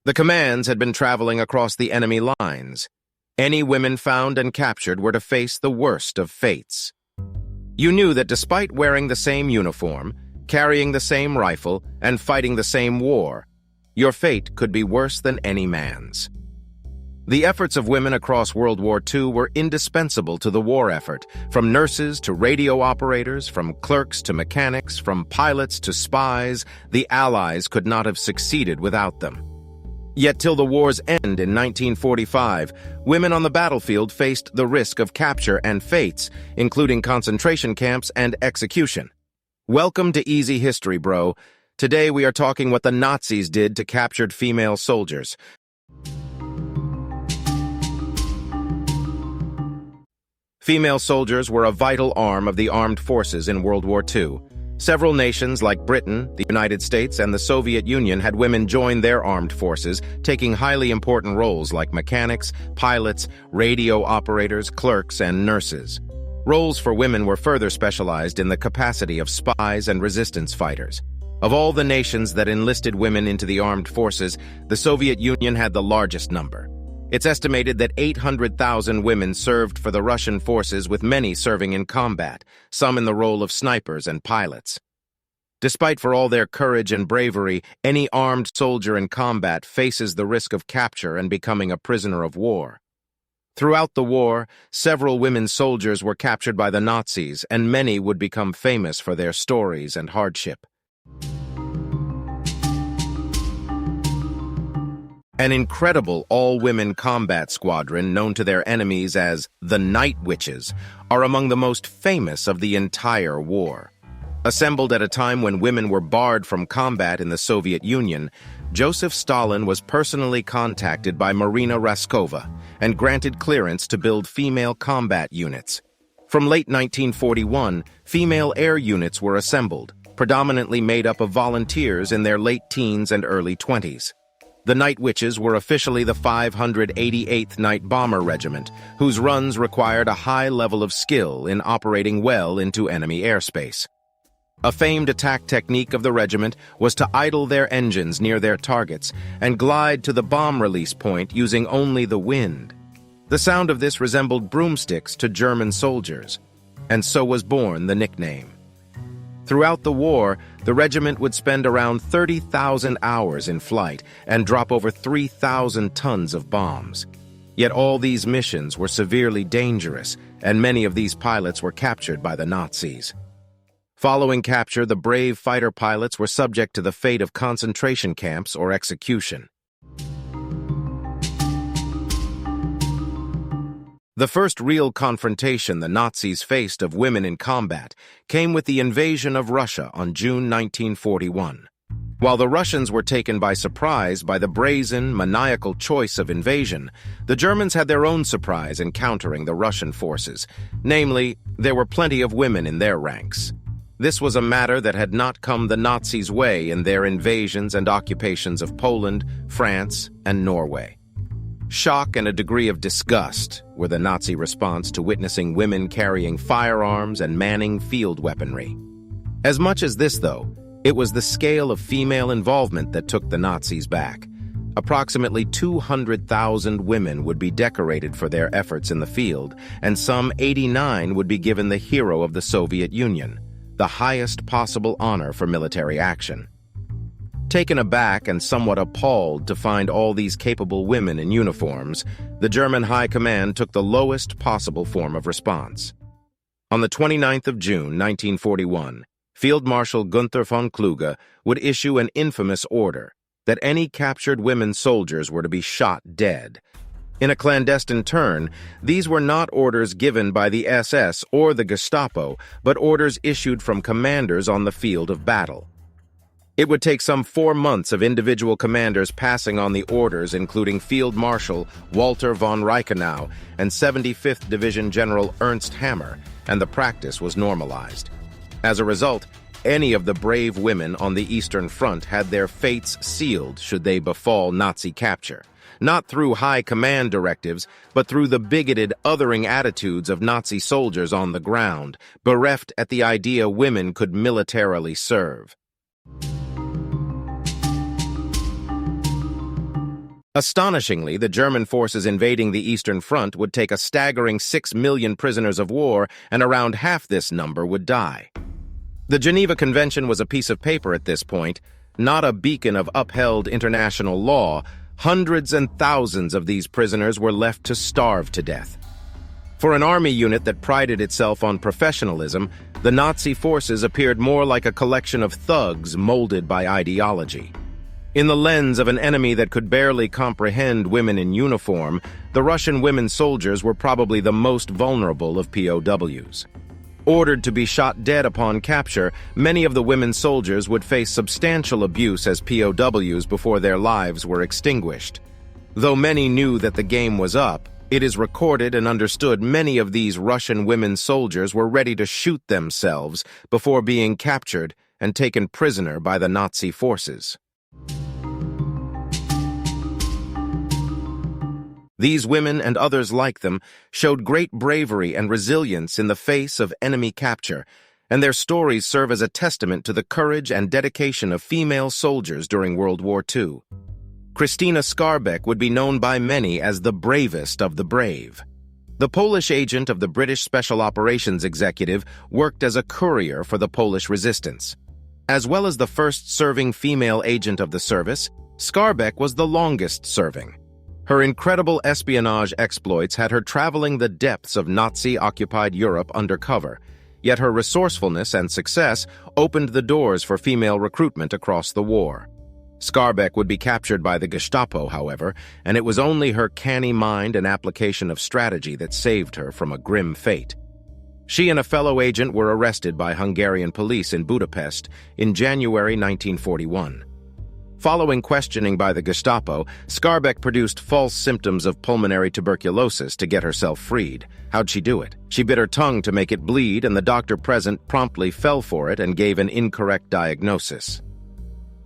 The commands had been traveling across the enemy lines. Any women found and captured were to face the worst of fates. You knew that despite wearing the same uniform, carrying the same rifle, and fighting the same war, your fate could be worse than any man's. The efforts of women across World War II were indispensable to the war effort, from nurses to radio operators, from clerks to mechanics, from pilots to spies. The Allies could not have succeeded without them. Yet till the war's end in 1945, women on the battlefield faced the risk of capture and fates, including concentration camps and execution. Welcome to Easy History, bro. Today we are talking what the Nazis did to captured female soldiers. Female soldiers were a vital arm of the armed forces in World War II. Several nations like Britain, the United States, and the Soviet Union had women join their armed forces, taking highly important roles like mechanics, pilots, radio operators, clerks, and nurses. Roles for women were further specialized in the capacity of spies and resistance fighters. Of all the nations that enlisted women into the armed forces, the Soviet Union had the largest number. It's estimated that 800,000 women served for the Russian forces, with many serving in combat, some in the role of snipers and pilots. Despite for all their courage and bravery, any armed soldier in combat faces the risk of capture and becoming a prisoner of war. Throughout the war, several women soldiers were captured by the Nazis, and many would become famous for their stories and hardship. An incredible all-women combat squadron known to their enemies as the Night Witches are among the most famous of the entire war. Assembled at a time when women were barred from combat in the Soviet Union, Joseph Stalin was personally contacted by Marina Raskova and granted clearance to build female combat units. From late 1941, female air units were assembled, predominantly made up of volunteers in their late teens and early 20s. The Night Witches were officially the 588th Night Bomber Regiment, whose runs required a high level of skill in operating well into enemy airspace. A famed attack technique of the regiment was to idle their engines near their targets and glide to the bomb release point using only the wind. The sound of this resembled broomsticks to German soldiers, and so was born the nickname. Throughout the war, the regiment would spend around 30,000 hours in flight and drop over 3,000 tons of bombs. Yet all these missions were severely dangerous, and many of these pilots were captured by the Nazis. Following capture, the brave fighter pilots were subject to the fate of concentration camps or execution. The first real confrontation the Nazis faced of women in combat came with the invasion of Russia on June 1941. While the Russians were taken by surprise by the brazen, maniacal choice of invasion, the Germans had their own surprise encountering the Russian forces. Namely, there were plenty of women in their ranks. This was a matter that had not come the Nazis' way in their invasions and occupations of Poland, France, and Norway. Shock and a degree of disgust were the Nazi response to witnessing women carrying firearms and manning field weaponry. As much as this, though, it was the scale of female involvement that took the Nazis back. Approximately 200,000 women would be decorated for their efforts in the field, and some 89 would be given the Hero of the Soviet Union, the highest possible honor for military action. Taken aback and somewhat appalled to find all these capable women in uniforms, the German High Command took the lowest possible form of response. On the 29th of June, 1941, Field Marshal Gunther von Kluge would issue an infamous order that any captured women soldiers were to be shot dead. In a clandestine turn, these were not orders given by the SS or the Gestapo, but orders issued from commanders on the field of battle. It would take some 4 months of individual commanders passing on the orders, including Field Marshal Walter von Reichenau and 75th Division General Ernst Hammer, and the practice was normalized. As a result, any of the brave women on the Eastern Front had their fates sealed should they befall Nazi capture, not through high command directives, but through the bigoted, othering attitudes of Nazi soldiers on the ground, bereft at the idea women could militarily serve. Astonishingly, the German forces invading the Eastern Front would take a staggering 6 million prisoners of war, and around half this number would die. The Geneva Convention was a piece of paper at this point, not a beacon of upheld international law. Hundreds and thousands of these prisoners were left to starve to death. For an army unit that prided itself on professionalism, the Nazi forces appeared more like a collection of thugs molded by ideology. In the lens of an enemy that could barely comprehend women in uniform, the Russian women soldiers were probably the most vulnerable of POWs. Ordered to be shot dead upon capture, many of the women soldiers would face substantial abuse as POWs before their lives were extinguished. Though many knew that the game was up, it is recorded and understood many of these Russian women soldiers were ready to shoot themselves before being captured and taken prisoner by the Nazi forces. These women and others like them showed great bravery and resilience in the face of enemy capture, and their stories serve as a testament to the courage and dedication of female soldiers during World War II. Christina Skarbeck would be known by many as the bravest of the brave. The Polish agent of the British Special Operations Executive worked as a courier for the Polish resistance. As well as the first serving female agent of the service, Skarbeck was the longest serving. Her incredible espionage exploits had her traveling the depths of Nazi-occupied Europe undercover, yet her resourcefulness and success opened the doors for female recruitment across the war. Skarbeck would be captured by the Gestapo, however, and it was only her canny mind and application of strategy that saved her from a grim fate. She and a fellow agent were arrested by Hungarian police in Budapest in January 1941. Following questioning by the Gestapo, Skarbeck produced false symptoms of pulmonary tuberculosis to get herself freed. How'd she do it? She bit her tongue to make it bleed, and the doctor present promptly fell for it and gave an incorrect diagnosis.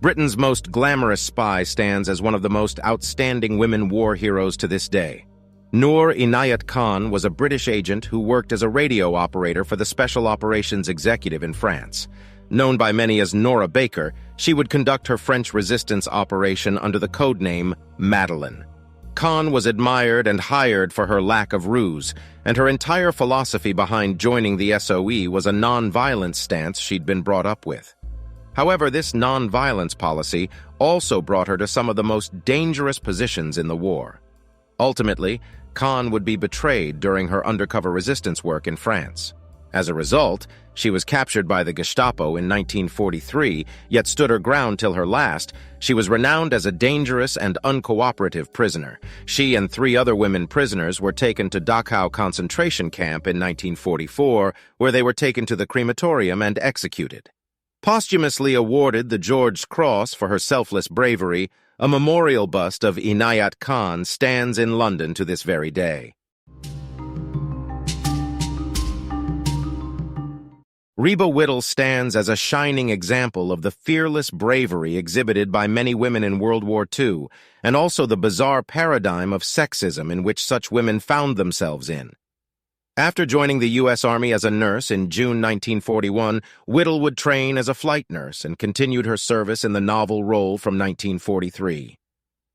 Britain's most glamorous spy stands as one of the most outstanding women war heroes to this day. Noor Inayat Khan was a British agent who worked as a radio operator for the Special Operations Executive in France. Known by many as Nora Baker, she would conduct her French resistance operation under the codename Madeleine. Khan was admired and hired for her lack of ruse, and her entire philosophy behind joining the SOE was a non-violence stance she'd been brought up with. However, this non-violence policy also brought her to some of the most dangerous positions in the war. Ultimately, Khan would be betrayed during her undercover resistance work in France. As a result, she was captured by the Gestapo in 1943, yet stood her ground till her last. She was renowned as a dangerous and uncooperative prisoner. She and 3 other women prisoners were taken to Dachau concentration camp in 1944, where they were taken to the crematorium and executed. Posthumously awarded the George Cross for her selfless bravery, a memorial bust of Inayat Khan stands in London to this very day. Reba Whittle stands as a shining example of the fearless bravery exhibited by many women in World War II, and also the bizarre paradigm of sexism in which such women found themselves in. After joining the U.S. Army as a nurse in June 1941, Whittle would train as a flight nurse and continued her service in the novel role from 1943.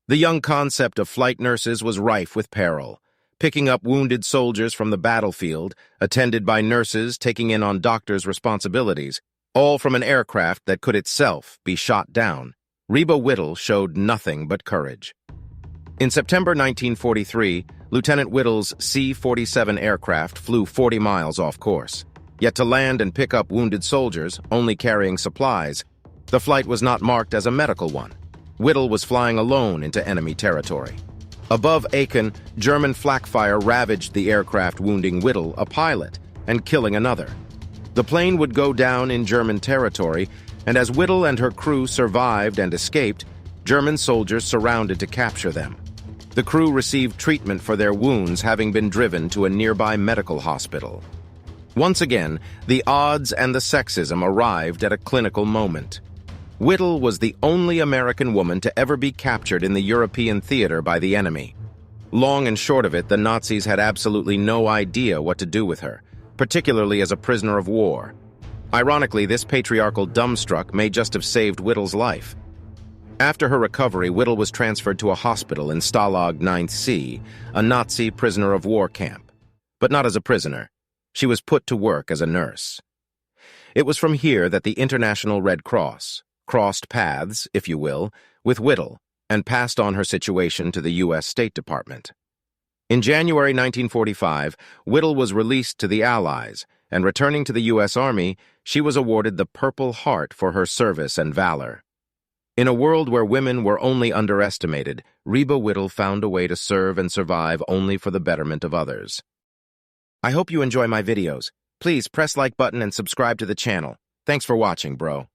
The young concept of flight nurses was rife with peril, picking up wounded soldiers from the battlefield, attended by nurses taking in on doctors' responsibilities, all from an aircraft that could itself be shot down. Reba Whittle showed nothing but courage. In September 1943, Lieutenant Whittle's C-47 aircraft flew 40 miles off course. Yet to land and pick up wounded soldiers, only carrying supplies, the flight was not marked as a medical one. Whittle was flying alone into enemy territory. Above Aachen, German flak fire ravaged the aircraft, wounding Whittle, a pilot, and killing another. The plane would go down in German territory, and as Whittle and her crew survived and escaped, German soldiers surrounded to capture them. The crew received treatment for their wounds, having been driven to a nearby medical hospital. Once again, the odds and the sexism arrived at a clinical moment. Whittle was the only American woman to ever be captured in the European theater by the enemy. Long and short of it, the Nazis had absolutely no idea what to do with her, particularly as a prisoner of war. Ironically, this patriarchal dumbstruck may just have saved Whittle's life. After her recovery, Whittle was transferred to a hospital in Stalag 9th C, a Nazi prisoner of war camp. But not as a prisoner. She was put to work as a nurse. It was from here that the International Red Cross crossed paths, if you will, with Whittle and passed on her situation to the U.S. State Department. In January 1945, Whittle was released to the Allies, and returning to the U.S. Army, she was awarded the Purple Heart for her service and valor. In a world where women were only underestimated, Reba Whittle found a way to serve and survive only for the betterment of others. I hope you enjoy my videos. Please press like button and subscribe to the channel. Thanks for watching, bro.